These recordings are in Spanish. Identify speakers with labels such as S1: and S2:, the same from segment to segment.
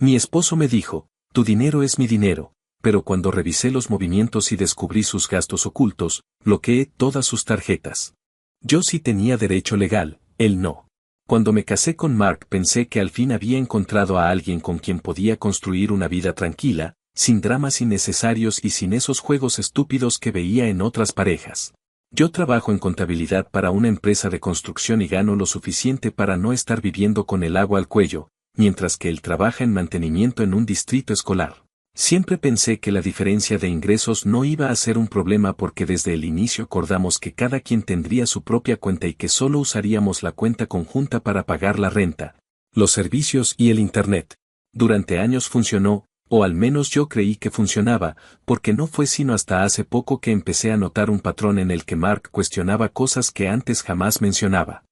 S1: Mi esposo me dijo, tu dinero es mi dinero, pero cuando revisé los movimientos y descubrí sus gastos ocultos, bloqueé todas sus tarjetas. Yo sí tenía derecho legal, él no. Cuando me casé con Mark pensé que al fin había encontrado a alguien con quien podía construir una vida tranquila, sin dramas innecesarios y sin esos juegos estúpidos que veía en otras parejas. Yo trabajo en contabilidad para una empresa de construcción y gano lo suficiente para no estar viviendo con el agua al cuello, mientras que él trabaja en mantenimiento en un distrito escolar. Siempre pensé que la diferencia de ingresos no iba a ser un problema porque desde el inicio acordamos que cada quien tendría su propia cuenta y que solo usaríamos la cuenta conjunta para pagar la renta, los servicios y el internet. Durante años funcionó, o al menos yo creí que funcionaba, porque no fue sino hasta hace poco que empecé a notar un patrón en el que Mark cuestionaba cosas que antes jamás mencionaba.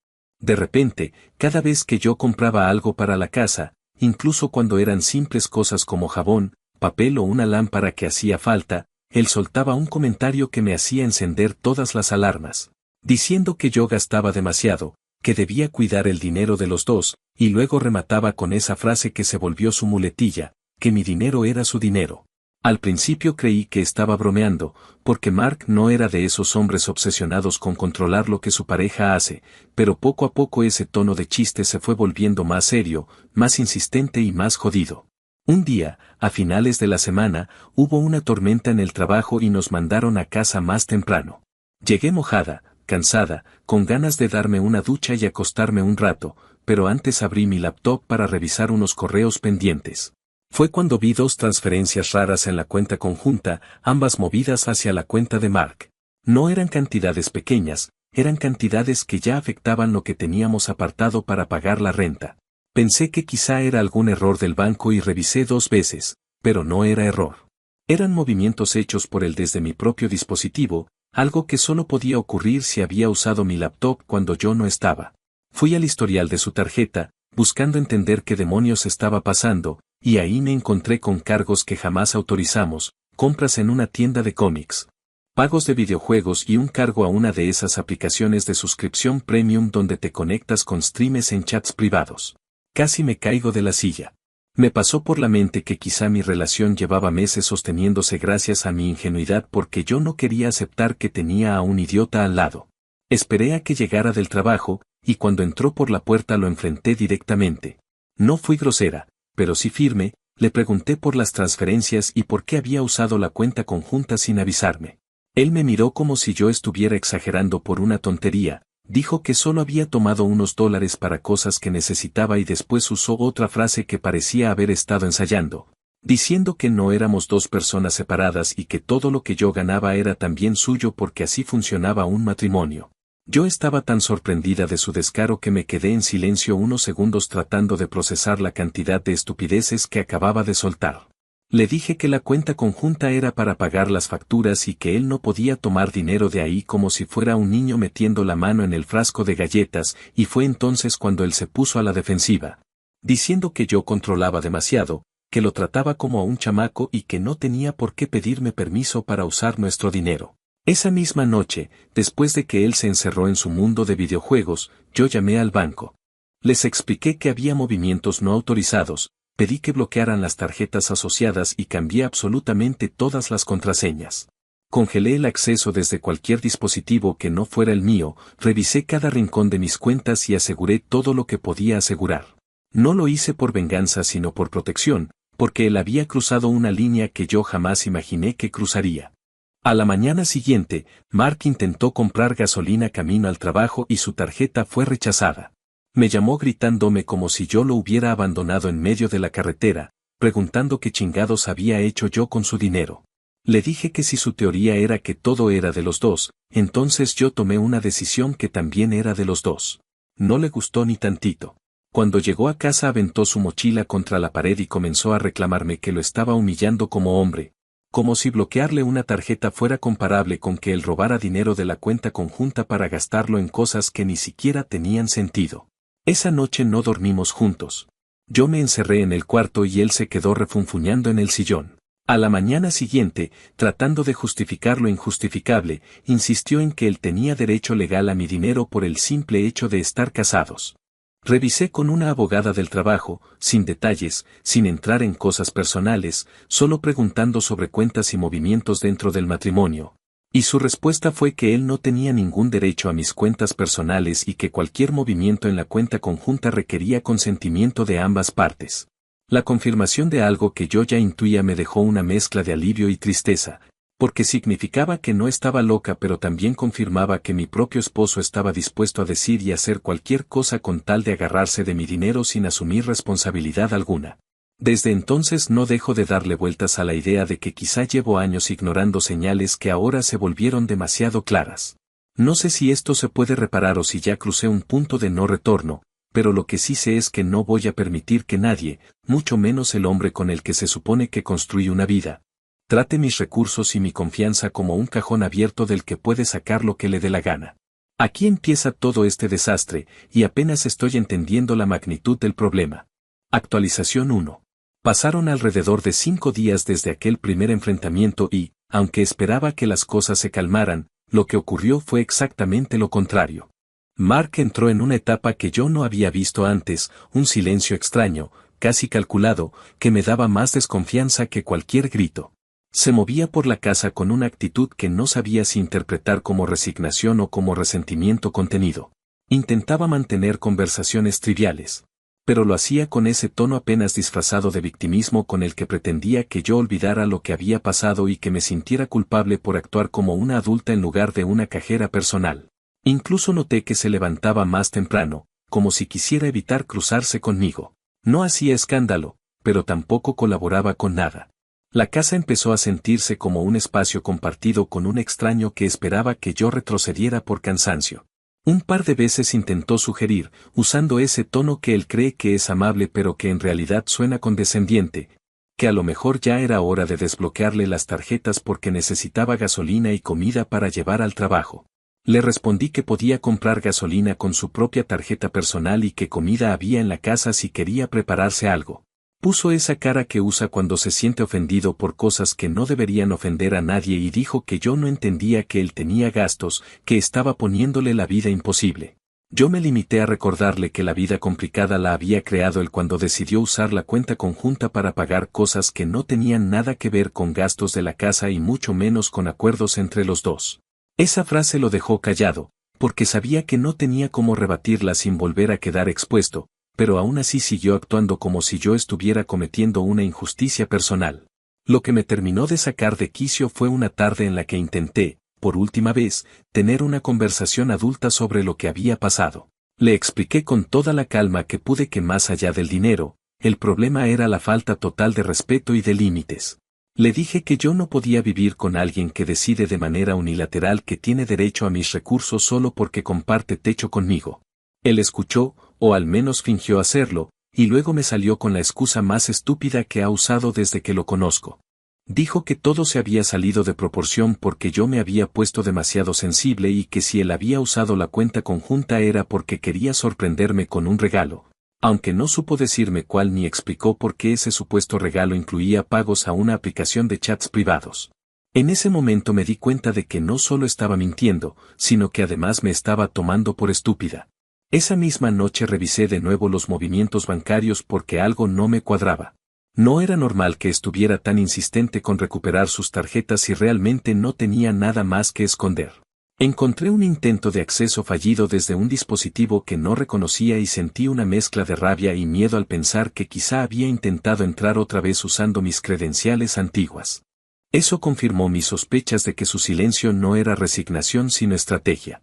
S1: De repente, cada vez que yo compraba algo para la casa, incluso cuando eran simples cosas como jabón, papel o una lámpara que hacía falta, él soltaba un comentario que me hacía encender todas las alarmas, diciendo que yo gastaba demasiado, que debía cuidar el dinero de los dos, y luego remataba con esa frase que se volvió su muletilla, que mi dinero era su dinero. Al principio creí que estaba bromeando, porque Mark no era de esos hombres obsesionados con controlar lo que su pareja hace, pero poco a poco ese tono de chiste se fue volviendo más serio, más insistente y más jodido. Un día, a finales de la semana, hubo una tormenta en el trabajo y nos mandaron a casa más temprano. Llegué mojada, cansada, con ganas de darme una ducha y acostarme un rato, pero antes abrí mi laptop para revisar unos correos pendientes. Fue cuando vi 2 transferencias raras en la cuenta conjunta, ambas movidas hacia la cuenta de Mark. No eran cantidades pequeñas, eran cantidades que ya afectaban lo que teníamos apartado para pagar la renta. Pensé que quizá era algún error del banco y revisé 2 veces, pero no era error. Eran movimientos hechos por él desde mi propio dispositivo, algo que solo podía ocurrir si había usado mi laptop cuando yo no estaba. Fui al historial de su tarjeta, buscando entender qué demonios estaba pasando, y ahí me encontré con cargos que jamás autorizamos, compras en una tienda de cómics, pagos de videojuegos y un cargo a una de esas aplicaciones de suscripción premium donde te conectas con streams en chats privados. Casi me caigo de la silla. Me pasó por la mente que quizá mi relación llevaba meses sosteniéndose gracias a mi ingenuidad porque yo no quería aceptar que tenía a un idiota al lado. Esperé a que llegara del trabajo, y cuando entró por la puerta lo enfrenté directamente. No fui grosera, pero sí firme, le pregunté por las transferencias y por qué había usado la cuenta conjunta sin avisarme. Él me miró como si yo estuviera exagerando por una tontería, dijo que solo había tomado unos $, para cosas que necesitaba y después usó otra frase que parecía haber estado ensayando, diciendo que no éramos 2 personas separadas y que todo lo que yo ganaba era también suyo porque así funcionaba un matrimonio. Yo estaba tan sorprendida de su descaro que me quedé en silencio unos segundos tratando de procesar la cantidad de estupideces que acababa de soltar. Le dije que la cuenta conjunta era para pagar las facturas y que él no podía tomar dinero de ahí como si fuera un niño metiendo la mano en el frasco de galletas, y fue entonces cuando él se puso a la defensiva, diciendo que yo controlaba demasiado, que lo trataba como a un chamaco y que no tenía por qué pedirme permiso para usar nuestro dinero. Esa misma noche, después de que él se encerró en su mundo de videojuegos, yo llamé al banco. Les expliqué que había movimientos no autorizados, pedí que bloquearan las tarjetas asociadas y cambié absolutamente todas las contraseñas. Congelé el acceso desde cualquier dispositivo que no fuera el mío, revisé cada rincón de mis cuentas y aseguré todo lo que podía asegurar. No lo hice por venganza sino por protección, porque él había cruzado una línea que yo jamás imaginé que cruzaría. A la mañana siguiente, Mark intentó comprar gasolina camino al trabajo y su tarjeta fue rechazada. Me llamó gritándome como si yo lo hubiera abandonado en medio de la carretera, preguntando qué chingados había hecho yo con su dinero. Le dije que si su teoría era que todo era de los dos, entonces yo tomé una decisión que también era de los dos. No le gustó ni tantito. Cuando llegó a casa aventó su mochila contra la pared y comenzó a reclamarme que lo estaba humillando como hombre. Como si bloquearle una tarjeta fuera comparable con que él robara dinero de la cuenta conjunta para gastarlo en cosas que ni siquiera tenían sentido. Esa noche no dormimos juntos. Yo me encerré en el cuarto y él se quedó refunfuñando en el sillón. A la mañana siguiente, tratando de justificar lo injustificable, insistió en que él tenía derecho legal a mi dinero por el simple hecho de estar casados. Revisé con una abogada del trabajo, sin detalles, sin entrar en cosas personales, solo preguntando sobre cuentas y movimientos dentro del matrimonio. Y su respuesta fue que él no tenía ningún derecho a mis cuentas personales y que cualquier movimiento en la cuenta conjunta requería consentimiento de ambas partes. La confirmación de algo que yo ya intuía me dejó una mezcla de alivio y tristeza, porque significaba que no estaba loca, pero también confirmaba que mi propio esposo estaba dispuesto a decir y hacer cualquier cosa con tal de agarrarse de mi dinero sin asumir responsabilidad alguna. Desde entonces no dejo de darle vueltas a la idea de que quizá llevo años ignorando señales que ahora se volvieron demasiado claras. No sé si esto se puede reparar o si ya crucé un punto de no retorno, pero lo que sí sé es que no voy a permitir que nadie, mucho menos el hombre con el que se supone que construí una vida, trate mis recursos y mi confianza como un cajón abierto del que puede sacar lo que le dé la gana. Aquí empieza todo este desastre, y apenas estoy entendiendo la magnitud del problema. Actualización 1. Pasaron alrededor de 5 días desde aquel primer enfrentamiento y, aunque esperaba que las cosas se calmaran, lo que ocurrió fue exactamente lo contrario. Mark entró en una etapa que yo no había visto antes, un silencio extraño, casi calculado, que me daba más desconfianza que cualquier grito. Se movía por la casa con una actitud que no sabía si interpretar como resignación o como resentimiento contenido. Intentaba mantener conversaciones triviales, pero lo hacía con ese tono apenas disfrazado de victimismo con el que pretendía que yo olvidara lo que había pasado y que me sintiera culpable por actuar como una adulta en lugar de una cajera personal. Incluso noté que se levantaba más temprano, como si quisiera evitar cruzarse conmigo. No hacía escándalo, pero tampoco colaboraba con nada. La casa empezó a sentirse como un espacio compartido con un extraño que esperaba que yo retrocediera por cansancio. Un par de veces intentó sugerir, usando ese tono que él cree que es amable pero que en realidad suena condescendiente, que a lo mejor ya era hora de desbloquearle las tarjetas porque necesitaba gasolina y comida para llevar al trabajo. Le respondí que podía comprar gasolina con su propia tarjeta personal y que comida había en la casa si quería prepararse algo. Puso esa cara que usa cuando se siente ofendido por cosas que no deberían ofender a nadie y dijo que yo no entendía que él tenía gastos, que estaba poniéndole la vida imposible. Yo me limité a recordarle que la vida complicada la había creado él cuando decidió usar la cuenta conjunta para pagar cosas que no tenían nada que ver con gastos de la casa y mucho menos con acuerdos entre los dos. Esa frase lo dejó callado, porque sabía que no tenía cómo rebatirla sin volver a quedar expuesto, pero aún así siguió actuando como si yo estuviera cometiendo una injusticia personal. Lo que me terminó de sacar de quicio fue una tarde en la que intenté, por última vez, tener una conversación adulta sobre lo que había pasado. Le expliqué con toda la calma que pude que más allá del dinero, el problema era la falta total de respeto y de límites. Le dije que yo no podía vivir con alguien que decide de manera unilateral que tiene derecho a mis recursos solo porque comparte techo conmigo. Él escuchó, o al menos fingió hacerlo, y luego me salió con la excusa más estúpida que ha usado desde que lo conozco. Dijo que todo se había salido de proporción porque yo me había puesto demasiado sensible y que si él había usado la cuenta conjunta era porque quería sorprenderme con un regalo, aunque no supo decirme cuál ni explicó por qué ese supuesto regalo incluía pagos a una aplicación de chats privados. En ese momento me di cuenta de que no solo estaba mintiendo, sino que además me estaba tomando por estúpida. Esa misma noche revisé de nuevo los movimientos bancarios porque algo no me cuadraba. No era normal que estuviera tan insistente con recuperar sus tarjetas si realmente no tenía nada más que esconder. Encontré un intento de acceso fallido desde un dispositivo que no reconocía y sentí una mezcla de rabia y miedo al pensar que quizá había intentado entrar otra vez usando mis credenciales antiguas. Eso confirmó mis sospechas de que su silencio no era resignación sino estrategia.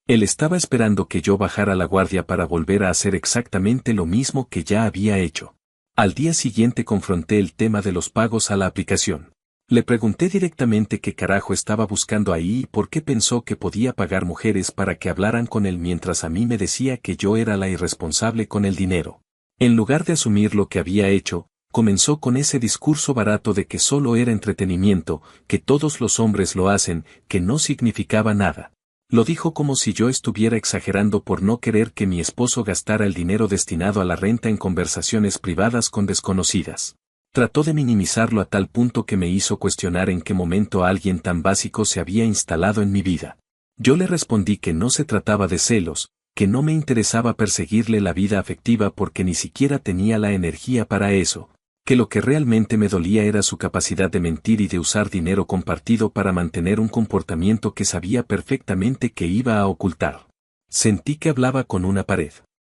S1: Él estaba esperando que yo bajara la guardia para volver a hacer exactamente lo mismo que ya había hecho. Al día siguiente confronté el tema de los pagos a la aplicación. Le pregunté directamente qué carajo estaba buscando ahí y por qué pensó que podía pagar mujeres para que hablaran con él mientras a mí me decía que yo era la irresponsable con el dinero. En lugar de asumir lo que había hecho, comenzó con ese discurso barato de que solo era entretenimiento, que todos los hombres lo hacen, que no significaba nada. Lo dijo como si yo estuviera exagerando por no querer que mi esposo gastara el dinero destinado a la renta en conversaciones privadas con desconocidas. Trató de minimizarlo a tal punto que me hizo cuestionar en qué momento alguien tan básico se había instalado en mi vida. Yo le respondí que no se trataba de celos, que no me interesaba perseguirle la vida afectiva porque ni siquiera tenía la energía para eso, que lo que realmente me dolía era su capacidad de mentir y de usar dinero compartido para mantener un comportamiento que sabía perfectamente que iba a ocultar. Sentí que hablaba con una pared.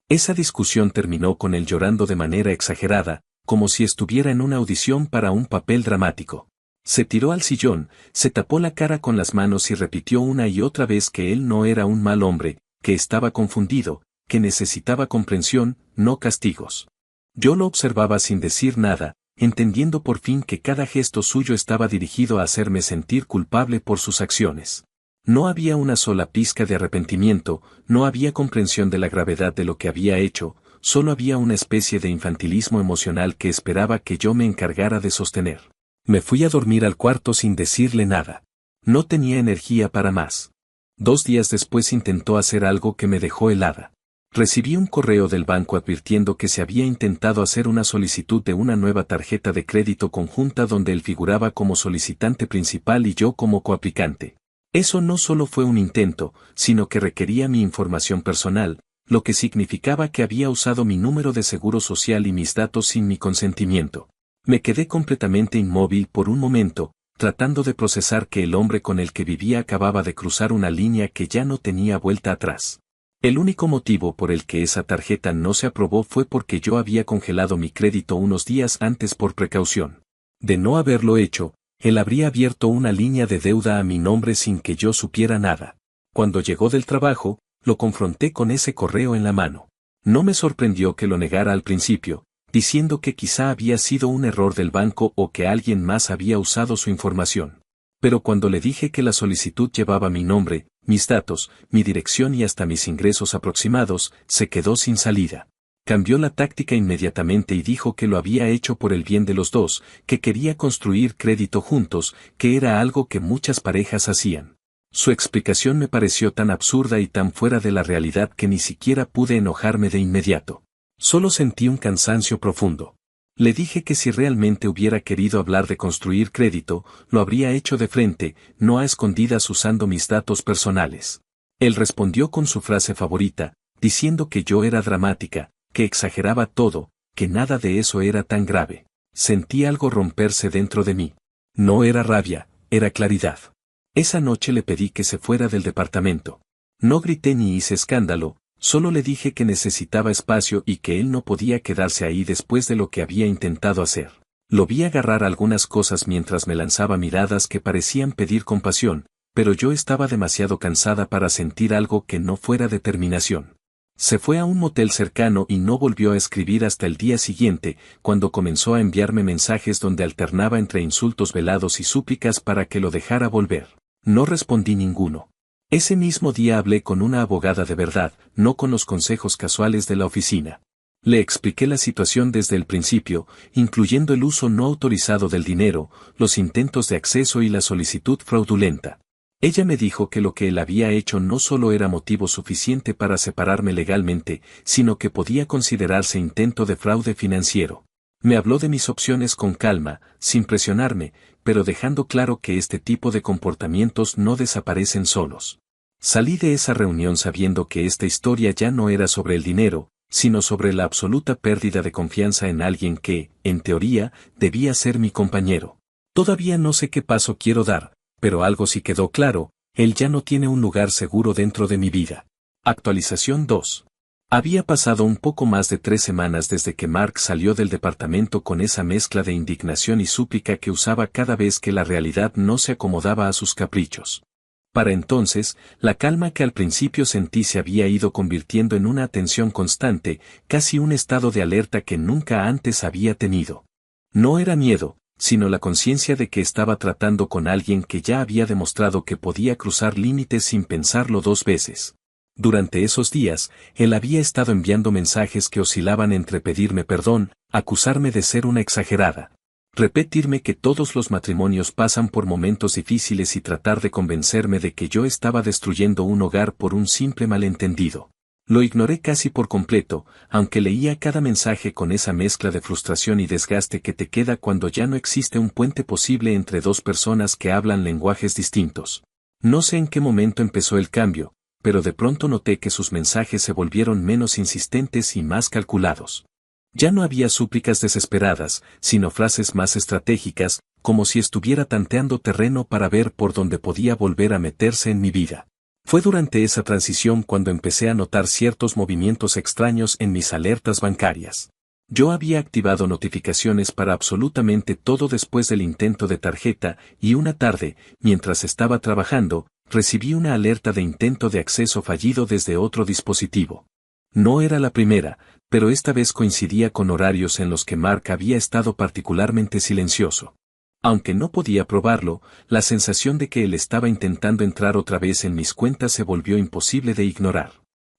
S1: Esa discusión terminó con él llorando de manera exagerada, como si estuviera en una audición para un papel dramático. Se tiró al sillón, se tapó la cara con las manos y repitió una y otra vez que él no era un mal hombre, que estaba confundido, que necesitaba comprensión, no castigos. Yo lo observaba sin decir nada, entendiendo por fin que cada gesto suyo estaba dirigido a hacerme sentir culpable por sus acciones. No había una sola pizca de arrepentimiento, no había comprensión de la gravedad de lo que había hecho, solo había una especie de infantilismo emocional que esperaba que yo me encargara de sostener. Me fui a dormir al cuarto sin decirle nada. No tenía energía para más. 2 días después intentó hacer algo que me dejó helada. Recibí un correo del banco advirtiendo que se había intentado hacer una solicitud de una nueva tarjeta de crédito conjunta donde él figuraba como solicitante principal y yo como coaplicante. Eso no solo fue un intento, sino que requería mi información personal, lo que significaba que había usado mi número de seguro social y mis datos sin mi consentimiento. Me quedé completamente inmóvil por un momento, tratando de procesar que el hombre con el que vivía acababa de cruzar una línea que ya no tenía vuelta atrás. El único motivo por el que esa tarjeta no se aprobó fue porque yo había congelado mi crédito unos días antes por precaución. De no haberlo hecho, él habría abierto una línea de deuda a mi nombre sin que yo supiera nada. Cuando llegó del trabajo, lo confronté con ese correo en la mano. No me sorprendió que lo negara al principio, diciendo que quizá había sido un error del banco o que alguien más había usado su información. Pero cuando le dije que la solicitud llevaba mi nombre, mis datos, mi dirección y hasta mis ingresos aproximados, se quedó sin salida. Cambió la táctica inmediatamente y dijo que lo había hecho por el bien de los dos, que quería construir crédito juntos, que era algo que muchas parejas hacían. Su explicación me pareció tan absurda y tan fuera de la realidad que ni siquiera pude enojarme de inmediato. Solo sentí un cansancio profundo. Le dije que si realmente hubiera querido hablar de construir crédito, lo habría hecho de frente, no a escondidas usando mis datos personales. Él respondió con su frase favorita, diciendo que yo era dramática, que exageraba todo, que nada de eso era tan grave. Sentí algo romperse dentro de mí. No era rabia, era claridad. Esa noche le pedí que se fuera del departamento. No grité ni hice escándalo, solo le dije que necesitaba espacio y que él no podía quedarse ahí después de lo que había intentado hacer. Lo vi agarrar algunas cosas mientras me lanzaba miradas que parecían pedir compasión, pero yo estaba demasiado cansada para sentir algo que no fuera determinación. Se fue a un motel cercano y no volvió a escribir hasta el día siguiente, cuando comenzó a enviarme mensajes donde alternaba entre insultos velados y súplicas para que lo dejara volver. No respondí ninguno. Ese mismo día hablé con una abogada de verdad, no con los consejos casuales de la oficina. Le expliqué la situación desde el principio, incluyendo el uso no autorizado del dinero, los intentos de acceso y la solicitud fraudulenta. Ella me dijo que lo que él había hecho no solo era motivo suficiente para separarme legalmente, sino que podía considerarse intento de fraude financiero. Me habló de mis opciones con calma, sin presionarme, pero dejando claro que este tipo de comportamientos no desaparecen solos. Salí de esa reunión sabiendo que esta historia ya no era sobre el dinero, sino sobre la absoluta pérdida de confianza en alguien que, en teoría, debía ser mi compañero. Todavía no sé qué paso quiero dar, pero algo sí quedó claro, él ya no tiene un lugar seguro dentro de mi vida. Actualización 2. Había pasado un poco más de 3 semanas desde que Mark salió del departamento con esa mezcla de indignación y súplica que usaba cada vez que la realidad no se acomodaba a sus caprichos. Para entonces, la calma que al principio sentí se había ido convirtiendo en una atención constante, casi un estado de alerta que nunca antes había tenido. No era miedo, sino la conciencia de que estaba tratando con alguien que ya había demostrado que podía cruzar límites sin pensarlo 2 veces. Durante esos días, él había estado enviando mensajes que oscilaban entre pedirme perdón, acusarme de ser una exagerada, repetirme que todos los matrimonios pasan por momentos difíciles y tratar de convencerme de que yo estaba destruyendo un hogar por un simple malentendido. Lo ignoré casi por completo, aunque leía cada mensaje con esa mezcla de frustración y desgaste que te queda cuando ya no existe un puente posible entre 2 personas que hablan lenguajes distintos. No sé en qué momento empezó el cambio, pero de pronto noté que sus mensajes se volvieron menos insistentes y más calculados. Ya no había súplicas desesperadas, sino frases más estratégicas, como si estuviera tanteando terreno para ver por dónde podía volver a meterse en mi vida. Fue durante esa transición cuando empecé a notar ciertos movimientos extraños en mis alertas bancarias. Yo había activado notificaciones para absolutamente todo después del intento de tarjeta, y una tarde, mientras estaba trabajando, recibí una alerta de intento de acceso fallido desde otro dispositivo. No era la primera, pero esta vez coincidía con horarios en los que Mark había estado particularmente silencioso. Aunque no podía probarlo, la sensación de que él estaba intentando entrar otra vez en mis cuentas se volvió imposible de ignorar.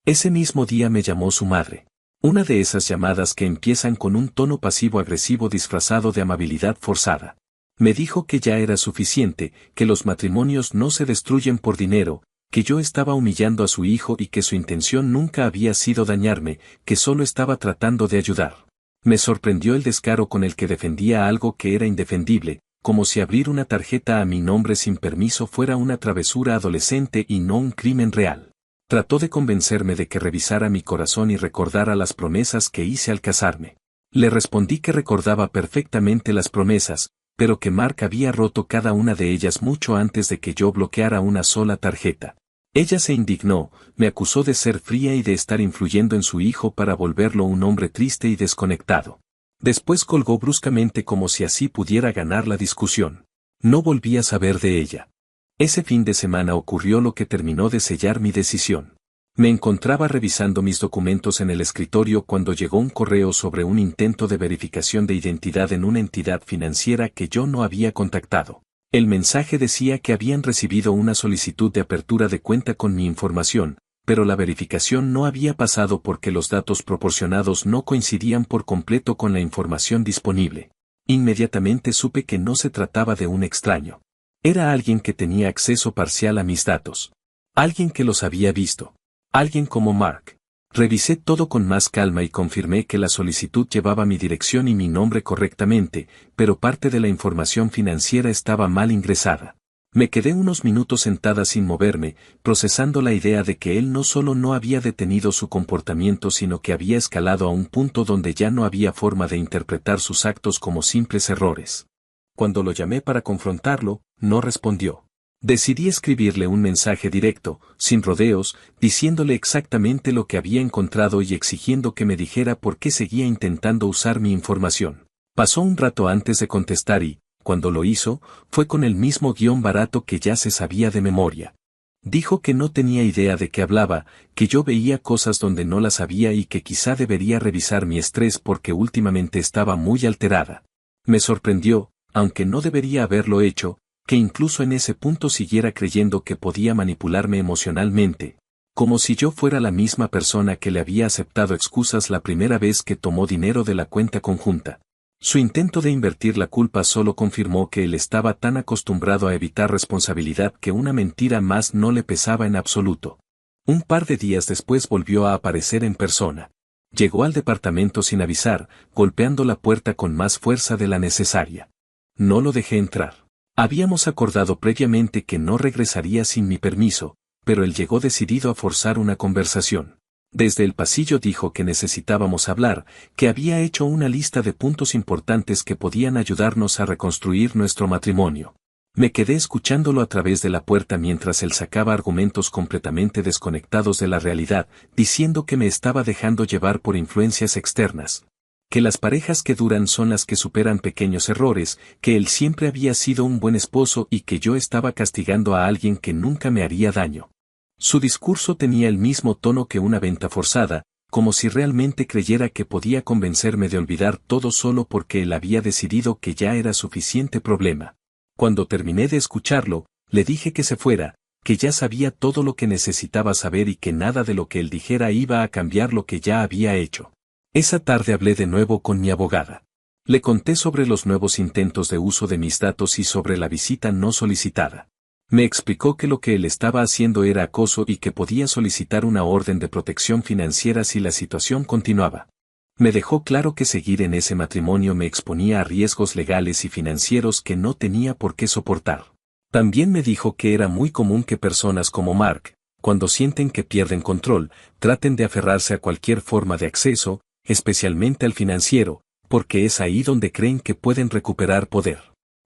S1: Ese mismo día me llamó su madre. Una de esas llamadas que empiezan con un tono pasivo-agresivo disfrazado de amabilidad forzada. Me dijo que ya era suficiente, que los matrimonios no se destruyen por dinero, que yo estaba humillando a su hijo y que su intención nunca había sido dañarme, que solo estaba tratando de ayudar. Me sorprendió el descaro con el que defendía algo que era indefendible, como si abrir una tarjeta a mi nombre sin permiso fuera una travesura adolescente y no un crimen real. Trató de convencerme de que revisara mi corazón y recordara las promesas que hice al casarme. Le respondí que recordaba perfectamente las promesas, pero que Mark había roto cada una de ellas mucho antes de que yo bloqueara una sola tarjeta. Ella se indignó, me acusó de ser fría y de estar influyendo en su hijo para volverlo un hombre triste y desconectado. Después colgó bruscamente como si así pudiera ganar la discusión. No volví a saber de ella. Ese fin de semana ocurrió lo que terminó de sellar mi decisión. Me encontraba revisando mis documentos en el escritorio cuando llegó un correo sobre un intento de verificación de identidad en una entidad financiera que yo no había contactado. El mensaje decía que habían recibido una solicitud de apertura de cuenta con mi información, pero la verificación no había pasado porque los datos proporcionados no coincidían por completo con la información disponible. Inmediatamente supe que no se trataba de un extraño. Era alguien que tenía acceso parcial a mis datos. Alguien que los había visto. Alguien como Mark. Revisé todo con más calma y confirmé que la solicitud llevaba mi dirección y mi nombre correctamente, pero parte de la información financiera estaba mal ingresada. Me quedé unos minutos sentada sin moverme, procesando la idea de que él no solo no había detenido su comportamiento sino que había escalado a un punto donde ya no había forma de interpretar sus actos como simples errores. Cuando lo llamé para confrontarlo, no respondió. Decidí escribirle un mensaje directo, sin rodeos, diciéndole exactamente lo que había encontrado y exigiendo que me dijera por qué seguía intentando usar mi información. Pasó un rato antes de contestar y, cuando lo hizo, fue con el mismo guión barato que ya se sabía de memoria. Dijo que no tenía idea de qué hablaba, que yo veía cosas donde no las había y que quizá debería revisar mi estrés porque últimamente estaba muy alterada. Me sorprendió, aunque no debería haberlo hecho, que incluso en ese punto siguiera creyendo que podía manipularme emocionalmente, como si yo fuera la misma persona que le había aceptado excusas la primera vez que tomó dinero de la cuenta conjunta. Su intento de invertir la culpa solo confirmó que él estaba tan acostumbrado a evitar responsabilidad que una mentira más no le pesaba en absoluto. Un par de días después volvió a aparecer en persona. Llegó al departamento sin avisar, golpeando la puerta con más fuerza de la necesaria. No lo dejé entrar. Habíamos acordado previamente que no regresaría sin mi permiso, pero él llegó decidido a forzar una conversación. Desde el pasillo dijo que necesitábamos hablar, que había hecho una lista de puntos importantes que podían ayudarnos a reconstruir nuestro matrimonio. Me quedé escuchándolo a través de la puerta mientras él sacaba argumentos completamente desconectados de la realidad, diciendo que me estaba dejando llevar por influencias externas. Que las parejas que duran son las que superan pequeños errores, que él siempre había sido un buen esposo y que yo estaba castigando a alguien que nunca me haría daño. Su discurso tenía el mismo tono que una venta forzada, como si realmente creyera que podía convencerme de olvidar todo solo porque él había decidido que ya era suficiente problema. Cuando terminé de escucharlo, le dije que se fuera, que ya sabía todo lo que necesitaba saber y que nada de lo que él dijera iba a cambiar lo que ya había hecho. Esa tarde hablé de nuevo con mi abogada. Le conté sobre los nuevos intentos de uso de mis datos y sobre la visita no solicitada. Me explicó que lo que él estaba haciendo era acoso y que podía solicitar una orden de protección financiera si la situación continuaba. Me dejó claro que seguir en ese matrimonio me exponía a riesgos legales y financieros que no tenía por qué soportar. También me dijo que era muy común que personas como Mark, Cuando sienten que pierden control, traten de aferrarse a cualquier forma de acceso, especialmente al financiero, porque es ahí donde creen que pueden recuperar poder.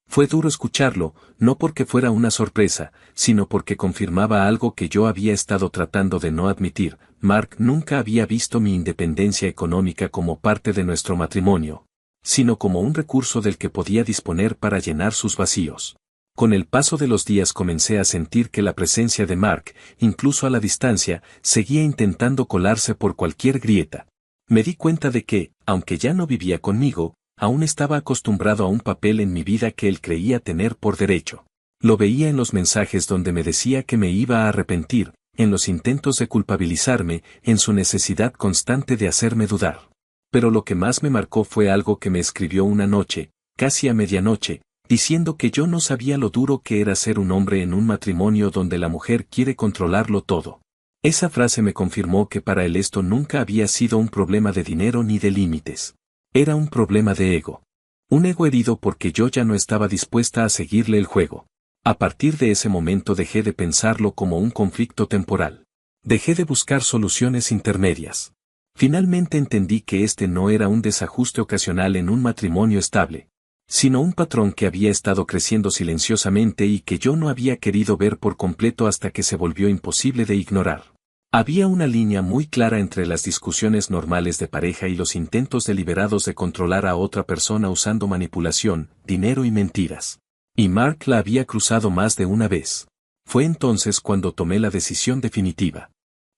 S1: Fue duro escucharlo, no porque fuera una sorpresa, sino porque confirmaba algo que yo había estado tratando de no admitir. Mark nunca había visto mi independencia económica como parte de nuestro matrimonio, sino como un recurso del que podía disponer para llenar sus vacíos. Con el paso de los días comencé a sentir que la presencia de Mark, incluso a la distancia, seguía intentando colarse por cualquier grieta. Me di cuenta de que, aunque ya no vivía conmigo, aún estaba acostumbrado a un papel en mi vida que él creía tener por derecho. Lo veía en los mensajes donde me decía que me iba a arrepentir, en los intentos de culpabilizarme, en su necesidad constante de hacerme dudar. Pero lo que más me marcó fue algo que me escribió una noche, casi a medianoche, diciendo que yo no sabía lo duro que era ser un hombre en un matrimonio donde la mujer quiere controlarlo todo. Esa frase me confirmó que para él esto nunca había sido un problema de dinero ni de límites. Era un problema de ego. Un ego herido porque yo ya no estaba dispuesta a seguirle el juego. A partir de ese momento dejé de pensarlo como un conflicto temporal. Dejé de buscar soluciones intermedias. Finalmente entendí que este no era un desajuste ocasional en un matrimonio estable, sino un patrón que había estado creciendo silenciosamente y que yo no había querido ver por completo hasta que se volvió imposible de ignorar. Había una línea muy clara entre las discusiones normales de pareja y los intentos deliberados de controlar a otra persona usando manipulación, dinero y mentiras. Y Mark la había cruzado más de una vez. Fue entonces cuando tomé la decisión definitiva.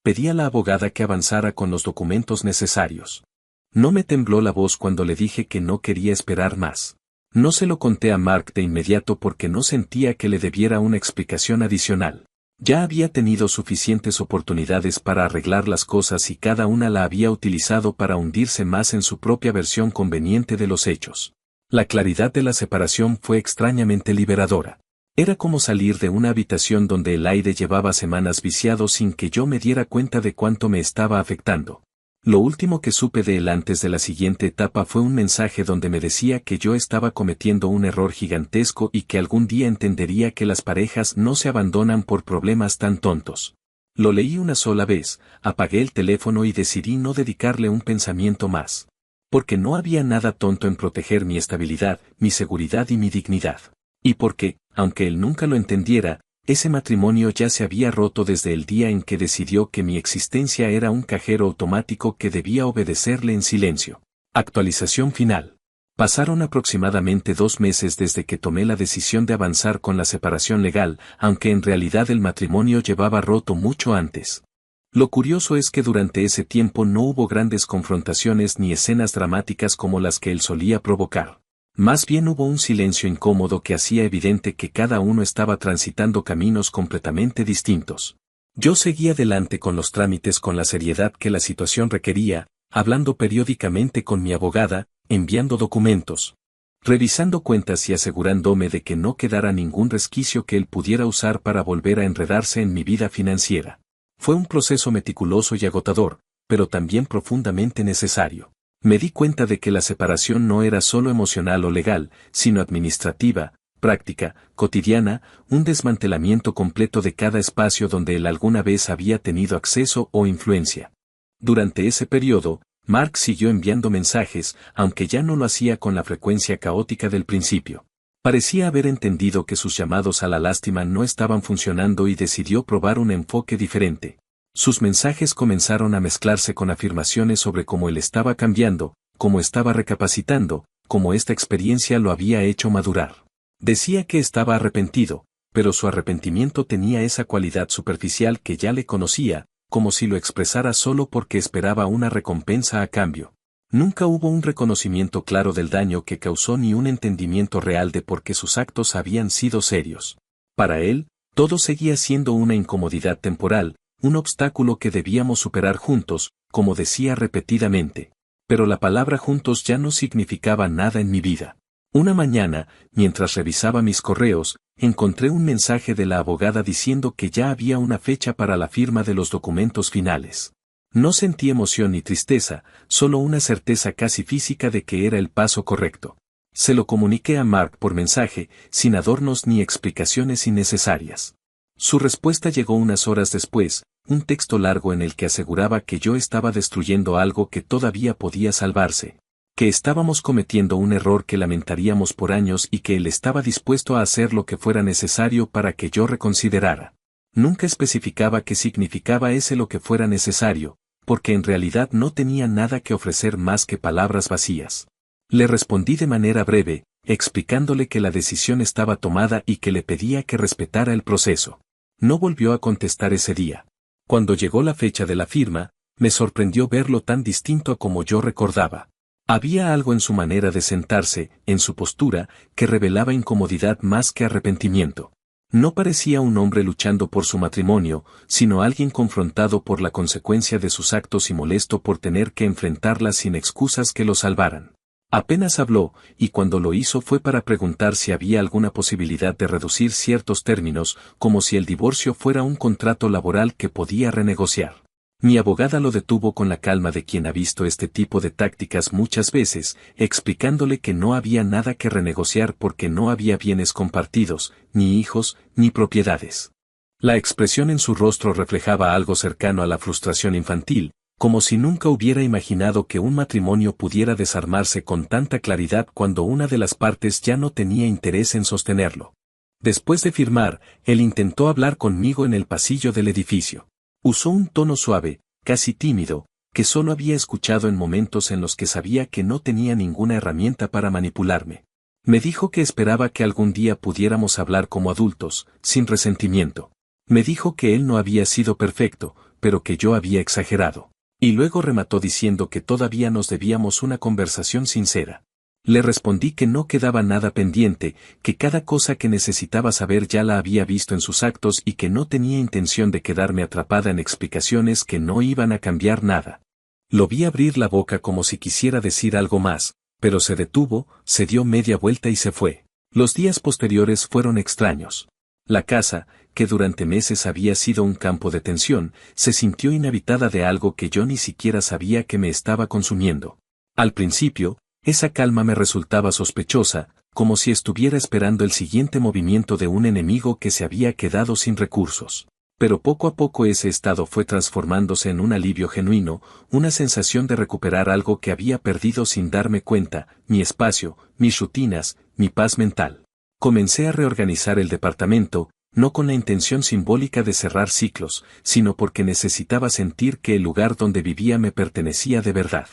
S1: Pedí a la abogada que avanzara con los documentos necesarios. No me tembló la voz cuando le dije que no quería esperar más. No se lo conté a Mark de inmediato porque no sentía que le debiera una explicación adicional. Ya había tenido suficientes oportunidades para arreglar las cosas y cada una la había utilizado para hundirse más en su propia versión conveniente de los hechos. La claridad de la separación fue extrañamente liberadora. Era como salir de una habitación donde el aire llevaba semanas viciado sin que yo me diera cuenta de cuánto me estaba afectando. Lo último que supe de él antes de la siguiente etapa fue un mensaje donde me decía que yo estaba cometiendo un error gigantesco y que algún día entendería que las parejas no se abandonan por problemas tan tontos. Lo leí una sola vez, apagué el teléfono y decidí no dedicarle un pensamiento más. Porque no había nada tonto en proteger mi estabilidad, mi seguridad y mi dignidad. Y porque, aunque él nunca lo entendiera, ese matrimonio ya se había roto desde el día en que decidió que mi existencia era un cajero automático que debía obedecerle en silencio. Actualización final. Pasaron aproximadamente 2 meses desde que tomé la decisión de avanzar con la separación legal, aunque en realidad el matrimonio llevaba roto mucho antes. Lo curioso es que durante ese tiempo no hubo grandes confrontaciones ni escenas dramáticas como las que él solía provocar. Más bien hubo un silencio incómodo que hacía evidente que cada uno estaba transitando caminos completamente distintos. Yo seguía adelante con los trámites con la seriedad que la situación requería, hablando periódicamente con mi abogada, enviando documentos, revisando cuentas y asegurándome de que no quedara ningún resquicio que él pudiera usar para volver a enredarse en mi vida financiera. Fue un proceso meticuloso y agotador, pero también profundamente necesario. Me di cuenta de que la separación no era solo emocional o legal, sino administrativa, práctica, cotidiana, un desmantelamiento completo de cada espacio donde él alguna vez había tenido acceso o influencia. Durante ese periodo, Mark siguió enviando mensajes, aunque ya no lo hacía con la frecuencia caótica del principio. Parecía haber entendido que sus llamados a la lástima no estaban funcionando y decidió probar un enfoque diferente. Sus mensajes comenzaron a mezclarse con afirmaciones sobre cómo él estaba cambiando, cómo estaba recapacitando, cómo esta experiencia lo había hecho madurar. Decía que estaba arrepentido, pero su arrepentimiento tenía esa cualidad superficial que ya le conocía, como si lo expresara solo porque esperaba una recompensa a cambio. Nunca hubo un reconocimiento claro del daño que causó ni un entendimiento real de por qué sus actos habían sido serios. Para él, todo seguía siendo una incomodidad temporal, un obstáculo que debíamos superar juntos, como decía repetidamente. Pero la palabra juntos ya no significaba nada en mi vida. Una mañana, mientras revisaba mis correos, encontré un mensaje de la abogada diciendo que ya había una fecha para la firma de los documentos finales. No sentí emoción ni tristeza, solo una certeza casi física de que era el paso correcto. Se lo comuniqué a Mark por mensaje, sin adornos ni explicaciones innecesarias. Su respuesta llegó unas horas después, un texto largo en el que aseguraba que yo estaba destruyendo algo que todavía podía salvarse, que estábamos cometiendo un error que lamentaríamos por años y que él estaba dispuesto a hacer lo que fuera necesario para que yo reconsiderara. Nunca especificaba qué significaba ese lo que fuera necesario, porque en realidad no tenía nada que ofrecer más que palabras vacías. Le respondí de manera breve, explicándole que la decisión estaba tomada y que le pedía que respetara el proceso. No volvió a contestar ese día. Cuando llegó la fecha de la firma, me sorprendió verlo tan distinto a como yo recordaba. Había algo en su manera de sentarse, en su postura, que revelaba incomodidad más que arrepentimiento. No parecía un hombre luchando por su matrimonio, sino alguien confrontado por la consecuencia de sus actos y molesto por tener que enfrentarlas sin excusas que lo salvaran. Apenas habló, y cuando lo hizo fue para preguntar si había alguna posibilidad de reducir ciertos términos, como si el divorcio fuera un contrato laboral que podía renegociar. Mi abogada lo detuvo con la calma de quien ha visto este tipo de tácticas muchas veces, explicándole que no había nada que renegociar porque no había bienes compartidos, ni hijos, ni propiedades. La expresión en su rostro reflejaba algo cercano a la frustración infantil, como si nunca hubiera imaginado que un matrimonio pudiera desarmarse con tanta claridad cuando una de las partes ya no tenía interés en sostenerlo. Después de firmar, él intentó hablar conmigo en el pasillo del edificio. Usó un tono suave, casi tímido, que solo había escuchado en momentos en los que sabía que no tenía ninguna herramienta para manipularme. Me dijo que esperaba que algún día pudiéramos hablar como adultos, sin resentimiento. Me dijo que él no había sido perfecto, pero que yo había exagerado. Y luego remató diciendo que todavía nos debíamos una conversación sincera. Le respondí que no quedaba nada pendiente, que cada cosa que necesitaba saber ya la había visto en sus actos y que no tenía intención de quedarme atrapada en explicaciones que no iban a cambiar nada. Lo vi abrir la boca como si quisiera decir algo más, pero se detuvo, se dio media vuelta y se fue. Los días posteriores fueron extraños. La casa, que durante meses había sido un campo de tensión, se sintió inhabitada de algo que yo ni siquiera sabía que me estaba consumiendo. Al principio, esa calma me resultaba sospechosa, como si estuviera esperando el siguiente movimiento de un enemigo que se había quedado sin recursos. Pero poco a poco ese estado fue transformándose en un alivio genuino, una sensación de recuperar algo que había perdido sin darme cuenta, mi espacio, mis rutinas, mi paz mental. Comencé a reorganizar el departamento, no con la intención simbólica de cerrar ciclos, sino porque necesitaba sentir que el lugar donde vivía me pertenecía de verdad.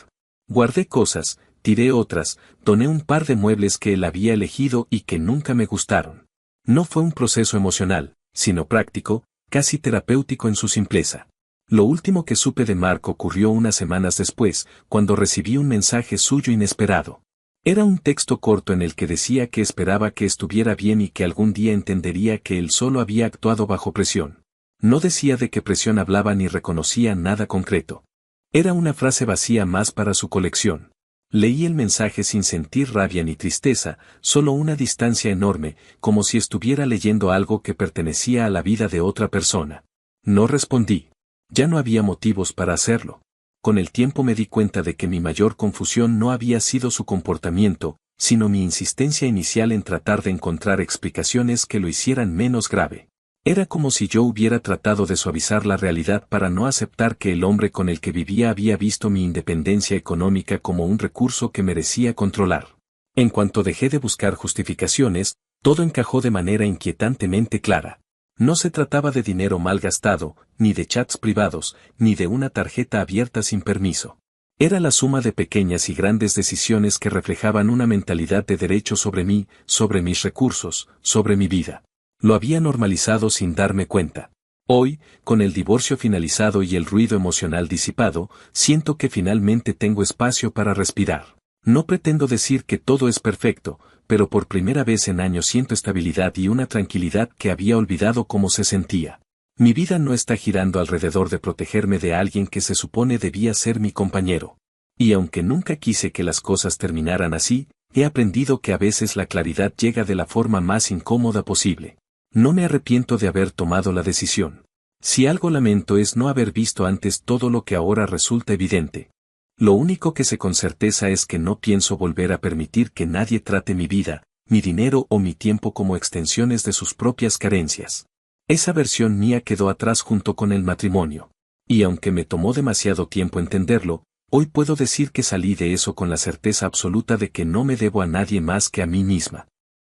S1: Guardé cosas, tiré otras, doné un par de muebles que él había elegido y que nunca me gustaron. No fue un proceso emocional, sino práctico, casi terapéutico en su simpleza. Lo último que supe de Mark ocurrió unas semanas después, cuando recibí un mensaje suyo inesperado. Era un texto corto en el que decía que esperaba que estuviera bien y que algún día entendería que él solo había actuado bajo presión. No decía de qué presión hablaba ni reconocía nada concreto. Era una frase vacía más para su colección. Leí el mensaje sin sentir rabia ni tristeza, solo una distancia enorme, como si estuviera leyendo algo que pertenecía a la vida de otra persona. No respondí. Ya no había motivos para hacerlo. Con el tiempo me di cuenta de que mi mayor confusión no había sido su comportamiento, sino mi insistencia inicial en tratar de encontrar explicaciones que lo hicieran menos grave. Era como si yo hubiera tratado de suavizar la realidad para no aceptar que el hombre con el que vivía había visto mi independencia económica como un recurso que merecía controlar. En cuanto dejé de buscar justificaciones, todo encajó de manera inquietantemente clara. No se trataba de dinero mal gastado, ni de chats privados, ni de una tarjeta abierta sin permiso. Era la suma de pequeñas y grandes decisiones que reflejaban una mentalidad de derecho sobre mí, sobre mis recursos, sobre mi vida. Lo había normalizado sin darme cuenta. Hoy, con el divorcio finalizado y el ruido emocional disipado, siento que finalmente tengo espacio para respirar. No pretendo decir que todo es perfecto, pero por primera vez en años siento estabilidad y una tranquilidad que había olvidado cómo se sentía. Mi vida no está girando alrededor de protegerme de alguien que se supone debía ser mi compañero. Y aunque nunca quise que las cosas terminaran así, he aprendido que a veces la claridad llega de la forma más incómoda posible. No me arrepiento de haber tomado la decisión. Si algo lamento es no haber visto antes todo lo que ahora resulta evidente. Lo único que sé con certeza es que no pienso volver a permitir que nadie trate mi vida, mi dinero o mi tiempo como extensiones de sus propias carencias. Esa versión mía quedó atrás junto con el matrimonio. Y aunque me tomó demasiado tiempo entenderlo, hoy puedo decir que salí de eso con la certeza absoluta de que no me debo a nadie más que a mí misma.